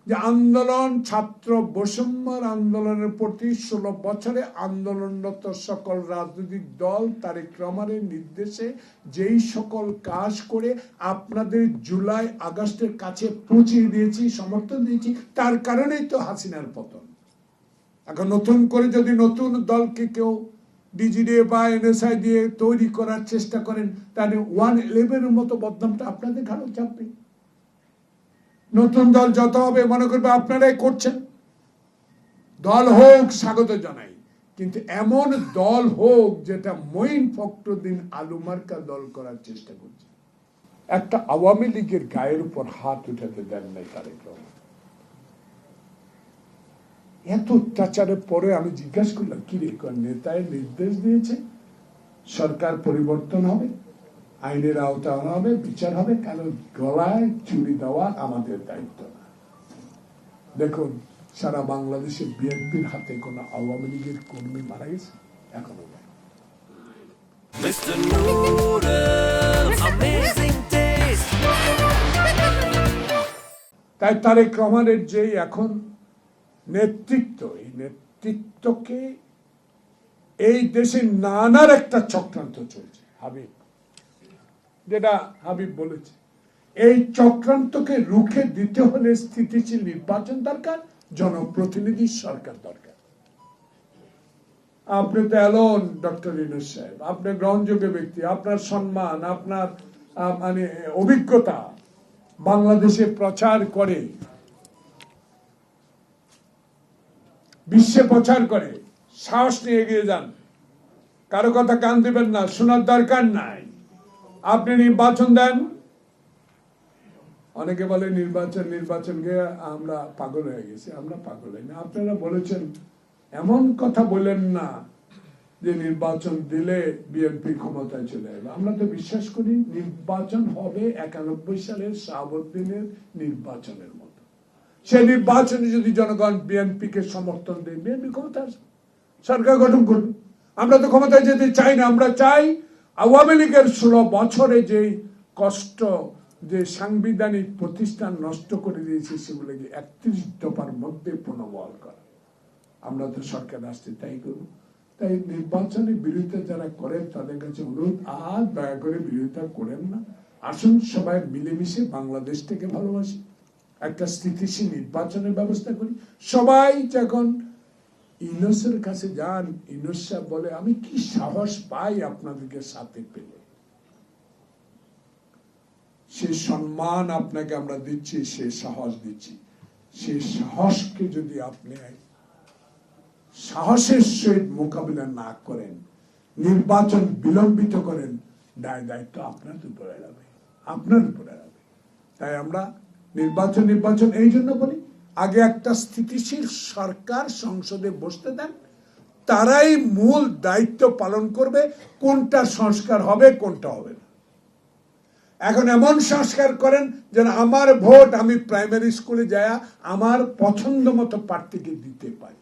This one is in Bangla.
যে আন্দোলন, ছাত্র বৈষম্যের আন্দোলনের প্রতি 16 বছরে আন্দোলনরত সকল রাজনৈতিক দল তারেক রহমানের নির্দেশে যেই সকল কাজ করে আপনাদের জুলাই আগস্টের কাছে পৌঁছে দিয়েছি, সমর্থন দিয়েছি, তার কারণেই তো হাসিনার পতন। এখন নতুন করে যদি নতুন দলকে কেউ ডিজিডিএ বা এনএসআই দিয়ে তৈরি করার চেষ্টা করেন, তাহলে 111-এর মতো বদনামটা আপনাদের ঘাড়ে চাপবে। নতুন দল যত হবে মনে করবে আপনারাই করছেন। দল হোক, স্বাগত জানাই, কিন্তু এমন দল হোক যেটা মঈন ফখরুদ্দিন আলু মার্কা দল করার চেষ্টা করছে। একটা আওয়ামী লীগের গায়ের উপর হাত উঠাতে দেন নাই তারেক রহমান। এত অত্যাচারের পরে আমি জিজ্ঞাসা করলাম, কি রে, নেতায় নির্দেশ দিয়েছে সরকার পরিবর্তন হবে, আইনের আওতা আনা হবে, বিচার হবে, কেন গলায় চুরি দেওয়া আমাদের দায়িত্ব না? দেখুন, সারা বাংলাদেশে বিএনপির হাতে কোন আওয়ামী লীগের কর্মী মারা গেছে এখনো নাই। তাই তারেক রহমানের যে এখন নেতৃত্ব, এই নেতৃত্বকে এই দেশে নানার একটা চক্রান্ত চলছে। হাবিব, যেটা হাবিব বলেছে, এই চক্রান্তকে রুখে দিতে হলে স্থিতিশীল নির্বাচন দরকার, জনপ্রতিনিধি সরকার দরকার। আপনি তো এলন ডক্টর ইউনূস সাহেব, আপনি গ্রহণযোগ্য ব্যক্তি, আপনার সম্মান, আপনার মানে অভিজ্ঞতা বাংলাদেশে প্রচার করে, বিশ্বে প্রচার করে, সাহস নিয়ে এগিয়ে যান, কারো কথা কান দিবেন না, শোনার দরকার নাই। আপনি নির্বাচন দেন। অনেকে বলে নির্বাচনকে আমরা পাগল হয়ে গেছি। আমরা পাগল হই না। আপনারা বলেছেন, এমন কথা বলেন না যে নির্বাচন দিলে বিএনপি ক্ষমতায় চলে যাবে। আমরা তো বিশ্বাস করি নির্বাচন হবে 91 সালের শাহাবুদ্দিনের নির্বাচনের মতো। সেই নির্বাচনে যদি জনগণ বিএনপি কে সমর্থন দেয়, বিএনপি ক্ষমতা আসবে, সরকার গঠন করবে। আমরা তো ক্ষমতায় যেতে চাই না। আমরা চাই আওয়ামী লীগের 16 বছরে যে কষ্ট, যে সাংবিধানিক প্রতিষ্ঠান নষ্ট করে দিয়েছে, সেগুলোকে 31 দফার মধ্যে পুনর্বহাল করা। আমরা তো সরকার আসতে তাই করব। তাই নির্বাচনের বিরোধিতা যারা করেন তাদের কাছে অনুরোধ, আর দয়া করে বিরোধিতা করেন না। আসুন সবাই মিলেমিশে বাংলাদেশটাকে ভালোবাসি, একটা স্থিতিশীল নির্বাচনের ব্যবস্থা করি। সবাই যখন ইউনূসের কাছে যান, ইউনূস সাহেব বলে, আমি কি সাহস পাই আপনাদেরকে সাথে পেলে। সে সম্মান আপনাকে আমরা দিচ্ছি, সে সাহস দিচ্ছি। সে সাহসকে যদি আপনি সাহসের সহিত মোকাবিলা না করেন, নির্বাচন বিলম্বিত করেন, দায়িত্ব আপনার উপরে যাবে, আপনার উপরে যাবে। তাই আমরা নির্বাচন এই জন্য বলি, আগে একটা স্থিতিশীল সরকার সংসদে বসতে দেন, তারাই মূল দায়িত্ব পালন করবে, কোনটা সংস্কার হবে কোনটা হবে না। এখন এমন সংস্কার করেন যেন আমার ভোট আমি প্রাইমারি স্কুলে যায় আমার পছন্দ মতো প্রার্থীকে দিতে পারি।